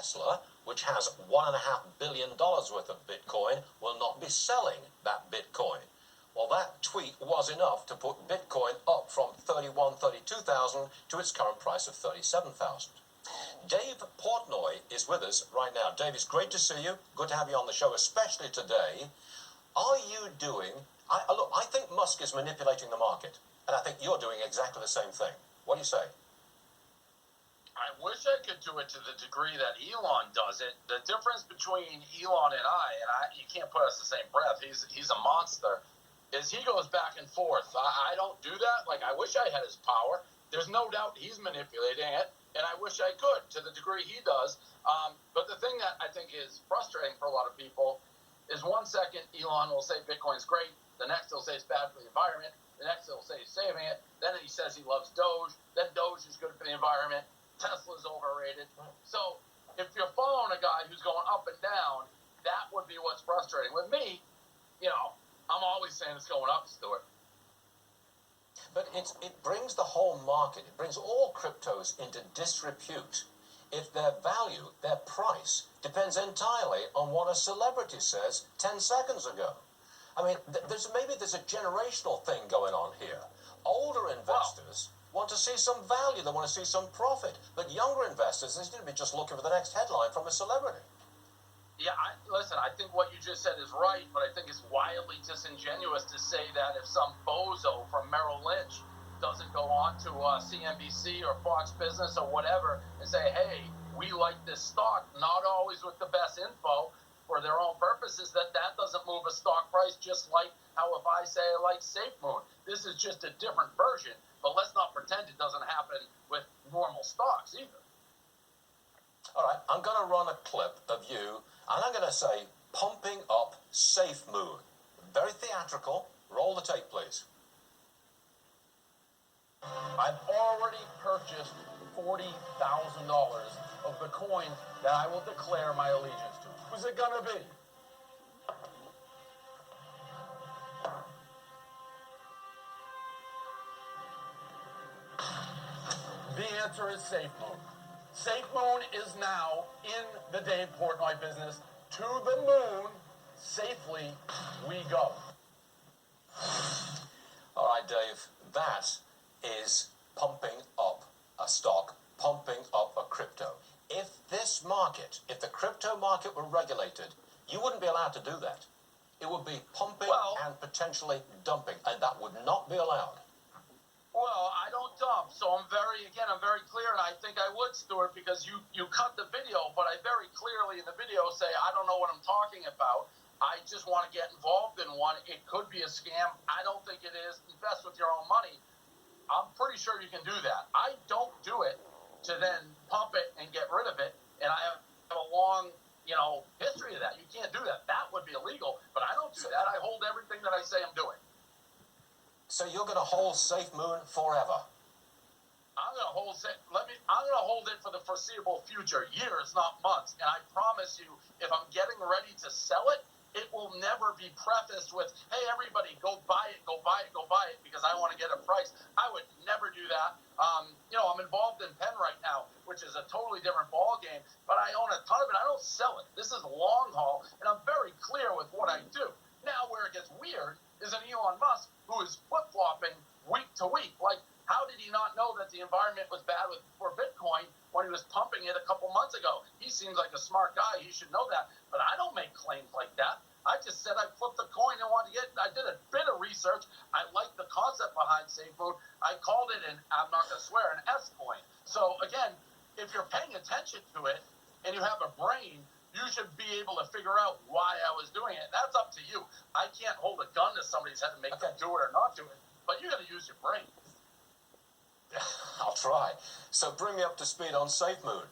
Tesla, which has $1.5 billion worth of Bitcoin, will not be selling that Bitcoin. Well, that tweet was enough to put Bitcoin up from 31, 32,000 to its current price of 37,000. Dave Portnoy is with us right now. Dave, it's great to see you. Good to have you on the show, especially today. Are you doing... look, I think Musk is manipulating the market, and I think you're doing exactly the same thing. What do you say? I wish I could do it to the degree that Elon does it. The difference between Elon and you can't put us in the same breath. He's a monster. Is he goes back and forth. I don't do that. Like, I wish I had his power. There's no doubt he's manipulating it, and I wish I could to the degree he does. But the thing that I think is frustrating for a lot of people is 1 second Elon will say Bitcoin's great. The next he'll say it's bad for the environment. The next he'll say he's saving it. Then he says he loves Doge. Then Doge is good for the environment. Tesla's overrated. So if you're following a guy who's going up and down, that would be what's frustrating. With me, I'm always saying it's going up, Stuart. But it brings the whole market, it brings all cryptos into disrepute if their value, their price, depends entirely on what a celebrity says 10 seconds ago. I mean, there's a generational thing going on here. Older investors want to see some value, they want to see some profit. But younger investors, they seem to be just looking for the next headline from a celebrity. Yeah, listen, I think what you just said is right, but I think it's wildly disingenuous to say that if some bozo from Merrill Lynch doesn't go on to CNBC or Fox Business or whatever and say, hey, we like this stock, not always with the best info for their own purposes, that doesn't move a stock price, just like how if I say I like Safemoon. This is just a different version. But let's not pretend it doesn't happen with normal stocks either. All right, I'm going to run a clip of you, and I'm going to say, pumping up Safemoon. Very theatrical. Roll the tape, please. I've already purchased $40,000 of the coin that I will declare my allegiance to. Who's it going to be? The answer is Safemoon. Safemoon is now in the Dave Portnoy business. To the moon, safely we go. All right, Dave, that is pumping up a stock, pumping up a crypto. If this market, if the crypto market were regulated, you wouldn't be allowed to do that. It would be pumping and potentially dumping, and that would not be allowed. Well, I don't dump, so I'm very clear, and I think I would, Stuart, because you cut the video, but I very clearly in the video say, I don't know what I'm talking about. I just want to get involved in one. It could be a scam. I don't think it is. Invest with your own money. I'm pretty sure you can do that. I don't do it to then pump it and get rid of it, and I have a long, history of that. You can't do that. That would be illegal, but I don't do that. I hold everything that I say I'm doing. So you're going to hold Safemoon forever? I'm going to hold it for the foreseeable future, years, not months. And I promise you, if I'm getting ready to sell it, it will never be prefaced with, hey, everybody, go buy it, go buy it, go buy it, because I want to get a price. I would never do that. I'm involved in Penn right now, which is a totally different ball game, but I own a ton of it. I don't sell it. This is long haul, and I'm very clear with what I do. Now, where it gets weird is an Elon Musk who is flip-flopping week to week. Like, how did he not know that the environment was bad for Bitcoin when he was pumping it a couple months ago? He seems like a smart guy. He should know that. But I don't make claims like that. I just said I flipped the coin and wanted to get it. I did a bit of research. I like the concept behind Safemoon. I called it, and I'm not going to swear, an S coin. So, again, if you're paying attention to it and you have a brain, you should be able to figure out why I was doing it. That's up to you. I can't hold a gun to somebody's head and make them do it or not do it. But you got to use your brain. I'll try. So bring me up to speed on Safemoon.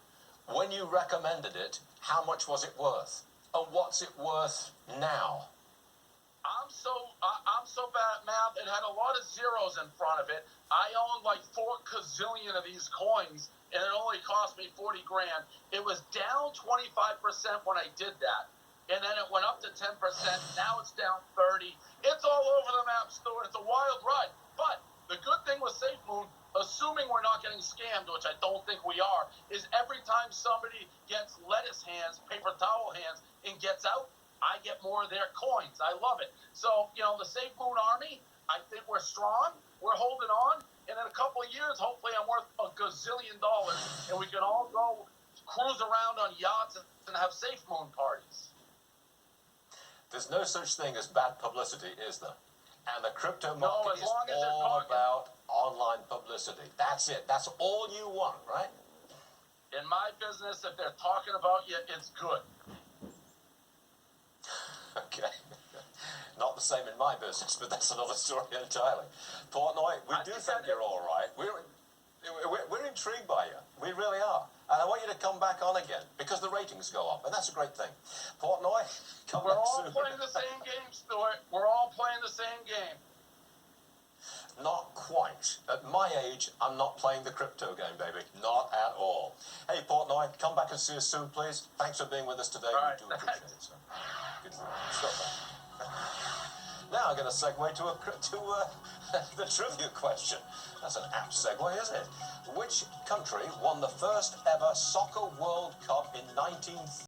When you recommended it, how much was it worth? And what's it worth now? I'm so bad at math. It had a lot of zeros in front of it. I own like 4 gazillion of these coins, and it only cost me 40 grand. It was down 25% when I did that. And then it went up to 10%. Now it's down 30. It's all over the map, Stuart. It's a wild ride. But the good thing with Safemoon, assuming we're not getting scammed, which I don't think we are, is every time somebody gets lettuce hands, paper towel hands, and gets out, I get more of their coins. I love it. So, the Safemoon Army, I think we're strong. We're holding on. And in a couple of years, hopefully I'm worth $1 gazillion, and we can all go cruise around on yachts and have Safemoon parties. There's no such thing as bad publicity, is there? And the crypto No, market as long is as they're all talking. about online publicity. That's it. That's all you want, right? In my business, if they're talking about you, it's good. Okay. Not the same in my business, but that's another story entirely. Portnoy, we do think you're all right. We're intrigued by you. We really are. And I want you to come back on again because the ratings go up, and that's a great thing. Portnoy, come We're back all soon. playing the same game, Stuart. We're all playing the same game. Not quite. At my age, I'm not playing the crypto game, baby. Not at all. Hey, Portnoy, come back and see us soon, please. Thanks for being with us today. All right, We do appreciate it, sir. Good. Stop that. Now I'm going to segue to the trivia question. That's an apt segue, isn't it? Which country won the first ever Soccer World Cup in 1930?